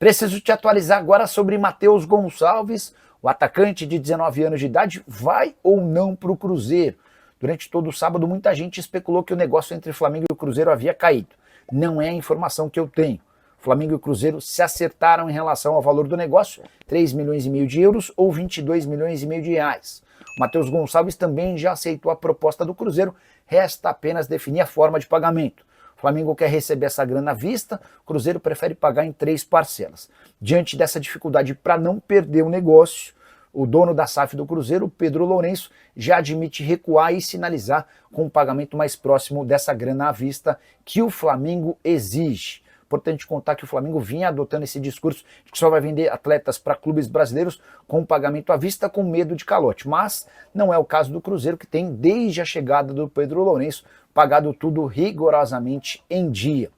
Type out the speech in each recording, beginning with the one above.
Preciso te atualizar agora sobre Matheus Gonçalves. O atacante de 19 anos de idade vai ou não para o Cruzeiro? Durante todo o sábado, muita gente especulou que o negócio entre Flamengo e o Cruzeiro havia caído. Não é a informação que eu tenho. Flamengo e o Cruzeiro se acertaram em relação ao valor do negócio, 3,5 milhões de euros ou 22,5 milhões de reais. O Matheus Gonçalves também já aceitou a proposta do Cruzeiro, resta apenas definir a forma de pagamento. O Flamengo quer receber essa grana à vista, o Cruzeiro prefere pagar em 3 parcelas. Diante dessa dificuldade para não perder o negócio, o dono da SAF do Cruzeiro, Pedro Lourenço, já admite recuar e sinalizar com um pagamento mais próximo dessa grana à vista que o Flamengo exige. Importante contar que o Flamengo vinha adotando esse discurso de que só vai vender atletas para clubes brasileiros com pagamento à vista com medo de calote. Mas não é o caso do Cruzeiro, que tem, desde a chegada do Pedro Lourenço, pagado tudo rigorosamente em dia.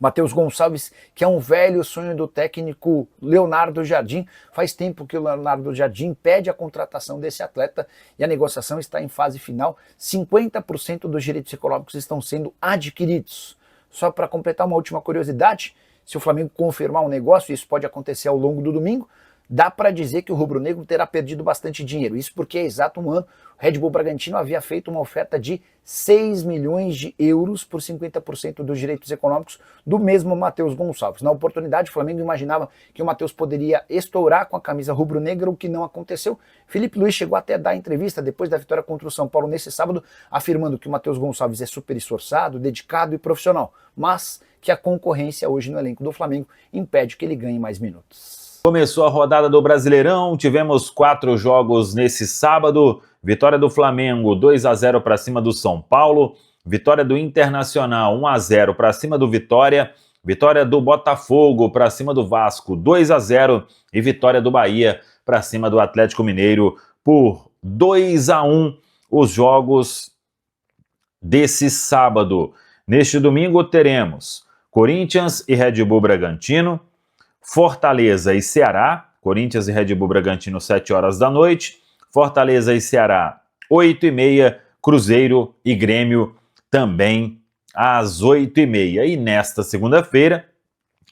Matheus Gonçalves, que é um velho sonho do técnico Leonardo Jardim, faz tempo que o Leonardo Jardim pede a contratação desse atleta e a negociação está em fase final. 50% dos direitos econômicos estão sendo adquiridos. Só para completar uma última curiosidade, se o Flamengo confirmar um negócio, isso pode acontecer ao longo do domingo, dá para dizer que o rubro-negro terá perdido bastante dinheiro. Isso porque há exato um ano o Red Bull Bragantino havia feito uma oferta de 6 milhões de euros por 50% dos direitos econômicos do mesmo Matheus Gonçalves. Na oportunidade, o Flamengo imaginava que o Matheus poderia estourar com a camisa rubro-negra, o que não aconteceu. Felipe Luiz chegou até a dar entrevista depois da vitória contra o São Paulo nesse sábado, afirmando que o Matheus Gonçalves é super esforçado, dedicado e profissional, mas que a concorrência hoje no elenco do Flamengo impede que ele ganhe mais minutos. Começou a rodada do Brasileirão, tivemos 4 jogos nesse sábado. Vitória do Flamengo, 2-0 para cima do São Paulo. Vitória do Internacional, 1-0 para cima do Vitória. Vitória do Botafogo para cima do Vasco, 2-0. E vitória do Bahia para cima do Atlético Mineiro por 2-1. Os jogos desse sábado. Neste domingo teremos Corinthians e Red Bull Bragantino, Fortaleza e Ceará, Corinthians e Red Bull Bragantino, 7 horas da noite, Fortaleza e Ceará, 8h30, Cruzeiro e Grêmio, também às 8h30. E nesta segunda-feira,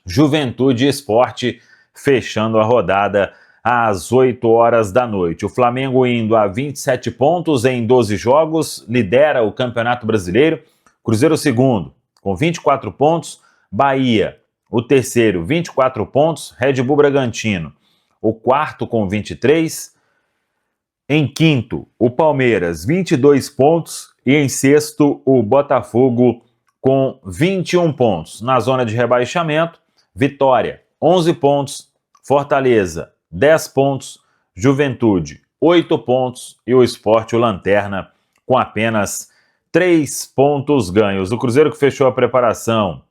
Juventude e Sport, fechando a rodada às 8 horas da noite. O Flamengo indo a 27 pontos em 12 jogos, lidera o Campeonato Brasileiro, Cruzeiro segundo, com 24 pontos, Bahia o terceiro, 24 pontos, Red Bull Bragantino, o quarto com 23. Em quinto, o Palmeiras, 22 pontos. E em sexto, o Botafogo com 21 pontos. Na zona de rebaixamento, Vitória, 11 pontos. Fortaleza, 10 pontos. Juventude, 8 pontos. E o Sport, o Lanterna, com apenas 3 pontos ganhos. O Cruzeiro, que fechou a preparação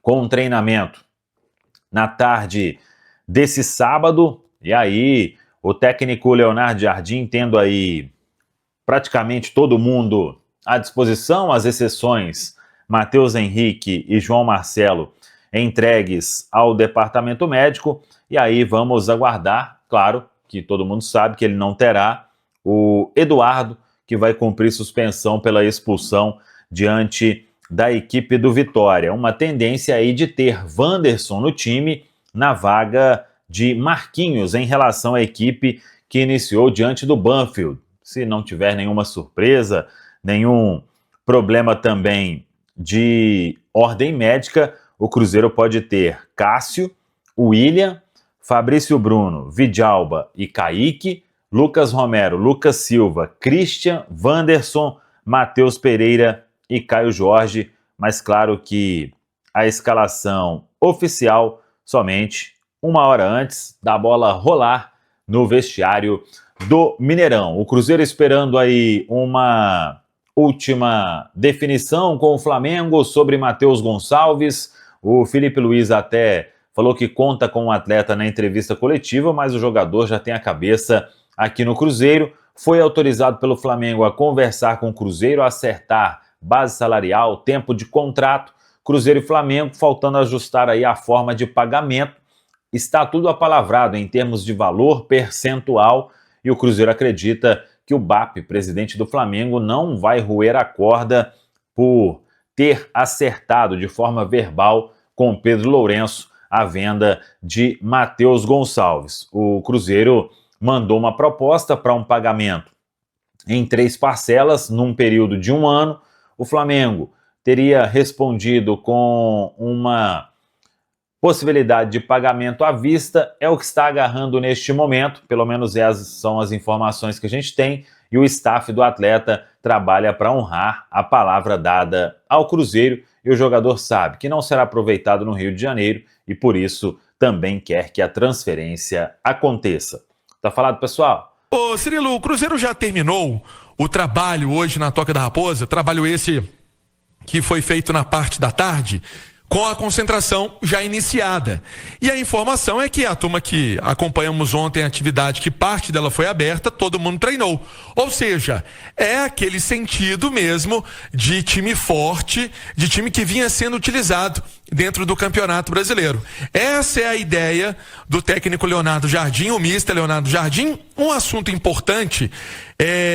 com um treinamento na tarde desse sábado, e aí o técnico Leonardo Jardim tendo aí praticamente todo mundo à disposição, as exceções Matheus Henrique e João Marcelo entregues ao departamento médico, e aí vamos aguardar, claro que todo mundo sabe que ele não terá o Eduardo, que vai cumprir suspensão pela expulsão diante da equipe do Vitória. Uma tendência aí de ter Wanderson no time na vaga de Marquinhos em relação à equipe que iniciou diante do Banfield. Se não tiver nenhuma surpresa, nenhum problema também de ordem médica, o Cruzeiro pode ter Cássio, William, Fabrício Bruno, Vidalba e Kaique, Lucas Romero, Lucas Silva, Christian, Wanderson, Matheus Pereira e Caio Jorge, mas claro que a escalação oficial somente uma hora antes da bola rolar no vestiário do Mineirão. O Cruzeiro esperando aí uma última definição com o Flamengo sobre Matheus Gonçalves. O Felipe Luiz até falou que conta com o atleta na entrevista coletiva, mas o jogador já tem a cabeça aqui no Cruzeiro. Foi autorizado pelo Flamengo a conversar com o Cruzeiro, a acertar base salarial, tempo de contrato. Cruzeiro e Flamengo faltando ajustar aí a forma de pagamento. Está tudo apalavrado em termos de valor percentual e o Cruzeiro acredita que o BAP, presidente do Flamengo, não vai roer a corda por ter acertado de forma verbal com Pedro Lourenço a venda de Matheus Gonçalves. O Cruzeiro mandou uma proposta para um pagamento em 3 parcelas, num período de 1 ano. O Flamengo teria respondido com uma possibilidade de pagamento à vista, é o que está agarrando neste momento, pelo menos essas são as informações que a gente tem, e o staff do atleta trabalha para honrar a palavra dada ao Cruzeiro, e o jogador sabe que não será aproveitado no Rio de Janeiro, e por isso também quer que a transferência aconteça. Tá falado, pessoal? Ô Cirilo, o Cruzeiro já terminou o trabalho hoje na Toca da Raposa, trabalho esse que foi feito na parte da tarde, com a concentração já iniciada. E a informação é que a turma que acompanhamos ontem a atividade, que parte dela foi aberta, todo mundo treinou. Ou seja, é aquele sentido mesmo de time forte, de time que vinha sendo utilizado dentro do Campeonato Brasileiro. Essa é a ideia do técnico Leonardo Jardim, o mister Leonardo Jardim. Um assunto importante,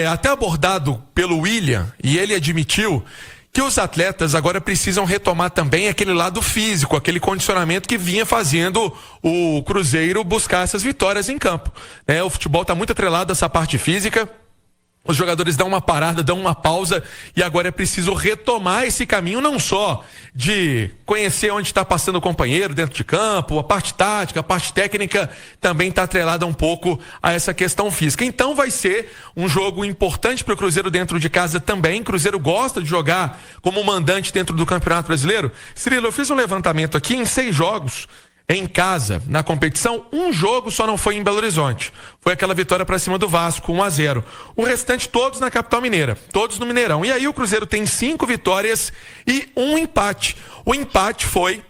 até abordado pelo William, e ele admitiu que os atletas agora precisam retomar também aquele lado físico, aquele condicionamento que vinha fazendo o Cruzeiro buscar essas vitórias em campo. O futebol está muito atrelado a essa parte física. Os jogadores dão uma parada, dão uma pausa, e agora é preciso retomar esse caminho, não só de conhecer onde está passando o companheiro dentro de campo, a parte tática, a parte técnica também está atrelada um pouco a essa questão física. Então vai ser um jogo importante para o Cruzeiro dentro de casa também. O Cruzeiro gosta de jogar como mandante dentro do Campeonato Brasileiro. Cirilo, eu fiz um levantamento aqui, em 6 jogos em casa, na competição, um jogo só não foi em Belo Horizonte. Foi aquela vitória para cima do Vasco, 1-0. O restante todos na capital mineira, todos no Mineirão. E aí o Cruzeiro tem 5 vitórias e 1 empate. O empate foi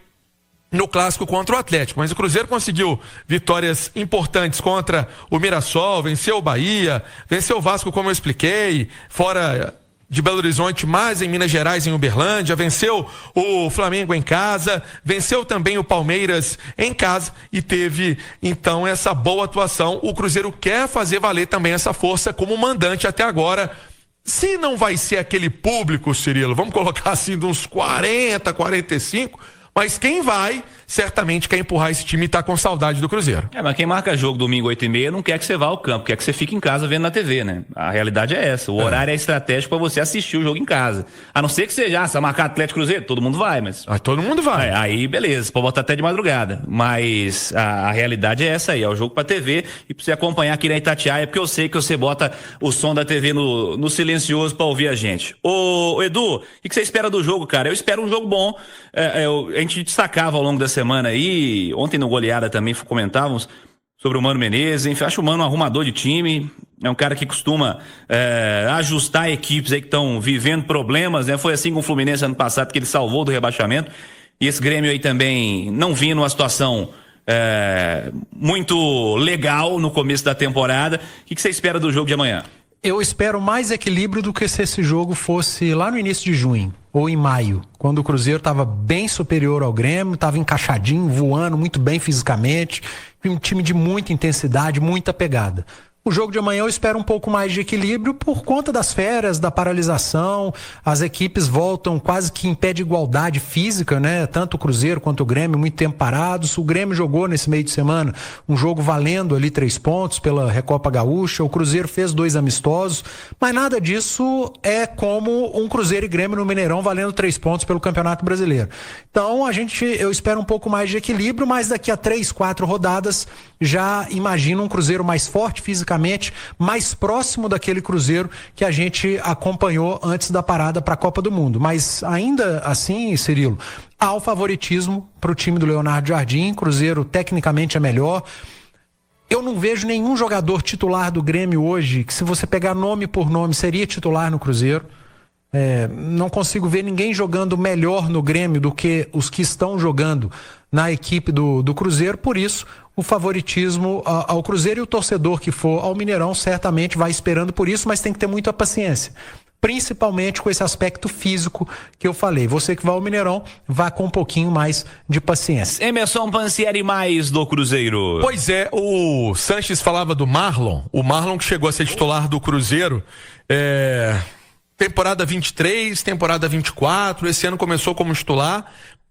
no clássico contra o Atlético, mas o Cruzeiro conseguiu vitórias importantes contra o Mirassol, venceu o Bahia, venceu o Vasco, como eu expliquei, fora de Belo Horizonte, mas em Minas Gerais, em Uberlândia, venceu o Flamengo em casa, venceu também o Palmeiras em casa e teve então essa boa atuação. O Cruzeiro quer fazer valer também essa força como mandante até agora. Se não vai ser aquele público, Cirilo, vamos colocar assim de uns 40, 45, mas quem vai, certamente quer empurrar esse time e tá com saudade do Cruzeiro. Mas quem marca jogo domingo 8h30 não quer que você vá ao campo, quer que você fique em casa vendo na TV, né? A realidade é essa. O horário é estratégico para você assistir o jogo em casa. A não ser que seja, se marcar Atlético Cruzeiro, todo mundo vai, mas... todo mundo vai. Aí, beleza, pode botar até de madrugada. Mas a realidade é essa aí, é o jogo pra TV e pra você acompanhar aqui na Itatiaia, porque eu sei que você bota o som da TV no silencioso pra ouvir a gente. Ô Edu, o que você espera do jogo, cara? Eu espero um jogo bom. A gente destacava ao longo da semana aí, ontem no Goleada também comentávamos sobre o Mano Menezes, enfim, acho o Mano um arrumador de time, é um cara que costuma ajustar equipes aí que estão vivendo problemas, né? Foi assim com o Fluminense ano passado, que ele salvou do rebaixamento, e esse Grêmio aí também não vinha numa situação muito legal no começo da temporada. O que você espera do jogo de amanhã? Eu espero mais equilíbrio do que se esse jogo fosse lá no início de junho ou em maio, quando o Cruzeiro estava bem superior ao Grêmio, estava encaixadinho, voando muito bem fisicamente, um time de muita intensidade, muita pegada. O jogo de amanhã eu espero um pouco mais de equilíbrio por conta das férias, da paralisação. As equipes voltam quase que em pé de igualdade física, né? Tanto o Cruzeiro quanto o Grêmio, muito tempo parados. O Grêmio jogou nesse meio de semana um jogo valendo ali 3 pontos pela Recopa Gaúcha. O Cruzeiro fez 2 amistosos, mas nada disso é como um Cruzeiro e Grêmio no Mineirão valendo 3 pontos pelo Campeonato Brasileiro. Então eu espero um pouco mais de equilíbrio, mas daqui a 3, 4 rodadas já imagino um Cruzeiro mais forte fisicamente, mais próximo daquele Cruzeiro que a gente acompanhou antes da parada para a Copa do Mundo. Mas ainda assim, Cirilo, há o favoritismo para o time do Leonardo Jardim. Cruzeiro tecnicamente é melhor. Eu não vejo nenhum jogador titular do Grêmio hoje que, se você pegar nome por nome, seria titular no Cruzeiro. Não consigo ver ninguém jogando melhor no Grêmio do que os que estão jogando na equipe do Cruzeiro. Por isso, o favoritismo ao Cruzeiro, e o torcedor que for ao Mineirão certamente vai esperando por isso, mas tem que ter muita paciência, principalmente com esse aspecto físico que eu falei. Você que vai ao Mineirão, vá com um pouquinho mais de paciência. Emerson Pansieri, mais do Cruzeiro. Pois é, o Sanches falava do Marlon, o Marlon que chegou a ser titular do Cruzeiro, temporada 23, temporada 24, esse ano começou como titular.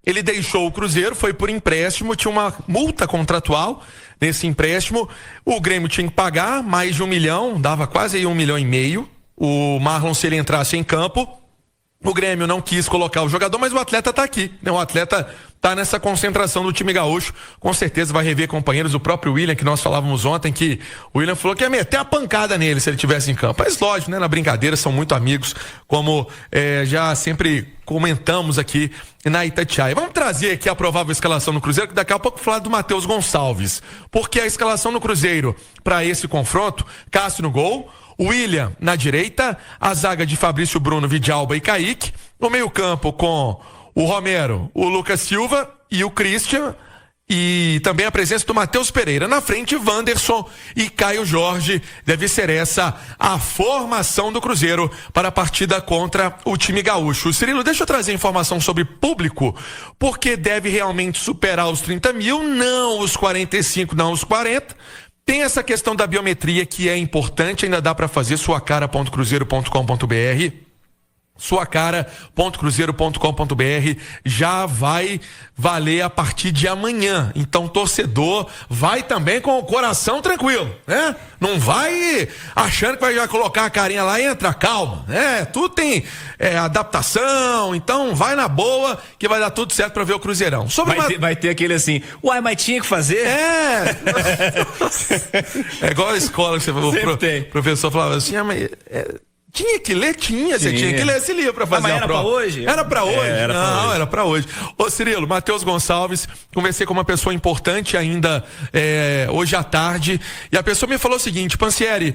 ele deixou o Cruzeiro, foi por empréstimo, tinha uma multa contratual nesse empréstimo. O Grêmio tinha que pagar mais de 1 milhão, dava quase aí 1,5 milhão. O Marlon, se ele entrasse em campo, o Grêmio não quis colocar o jogador, mas o atleta tá aqui, né? O atleta tá nessa concentração do time gaúcho, com certeza vai rever companheiros, o próprio William, que nós falávamos ontem, que o William falou que ia meter a pancada nele se ele tivesse em campo. Mas lógico, né? Na brincadeira, são muito amigos, como já sempre comentamos aqui na Itatiaia. Vamos trazer aqui a provável escalação no Cruzeiro, que daqui a pouco falar do Matheus Gonçalves, porque a escalação no Cruzeiro para esse confronto: Cássio no gol, William na direita, a zaga de Fabrício, Bruno, Vidalba e Kaique, no meio-campo com o Romero, o Lucas Silva e o Christian, e também a presença do Matheus Pereira. Na frente, Wanderson e Caio Jorge. Deve ser essa a formação do Cruzeiro para a partida contra o time gaúcho. Cirilo, deixa eu trazer informação sobre público, porque deve realmente superar os 30 mil, não os 45, não os 40. Tem essa questão da biometria que é importante, ainda dá para fazer, suacara.cruzeiro.com.br. suacara.cruzeiro.com.br já vai valer a partir de amanhã. Então, torcedor, vai também com o coração tranquilo, né? Não vai achando que vai já colocar a carinha lá e entra, calma, né? Tudo tem adaptação, então vai na boa que vai dar tudo certo para ver o Cruzeirão. Vai ter aquele assim, uai, mas tinha que fazer? É igual a escola que você falou, o professor falava assim, mas... Tinha que ler, você tinha que ler esse livro pra fazer a prova. Pra hoje? Era pra hoje? Não, era pra hoje. Ô Cirilo, Matheus Gonçalves, conversei com uma pessoa importante ainda hoje à tarde, e a pessoa me falou o seguinte: Pansieri,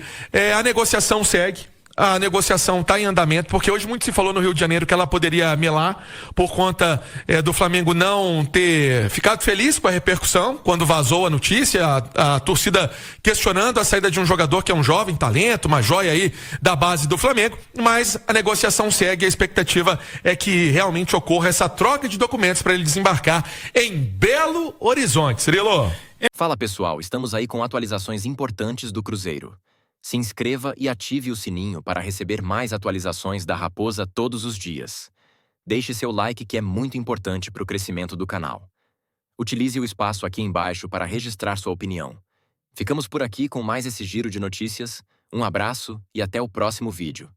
a negociação segue. A negociação está em andamento, porque hoje muito se falou no Rio de Janeiro que ela poderia melar por conta do Flamengo não ter ficado feliz com a repercussão quando vazou a notícia, a torcida questionando a saída de um jogador que é um jovem talento, uma joia aí da base do Flamengo, mas a negociação segue, a expectativa é que realmente ocorra essa troca de documentos para ele desembarcar em Belo Horizonte. Cirilo? Fala pessoal, estamos aí com atualizações importantes do Cruzeiro. Se inscreva e ative o sininho para receber mais atualizações da Raposa todos os dias. Deixe seu like, que é muito importante para o crescimento do canal. Utilize o espaço aqui embaixo para registrar sua opinião. Ficamos por aqui com mais esse giro de notícias. Um abraço e até o próximo vídeo.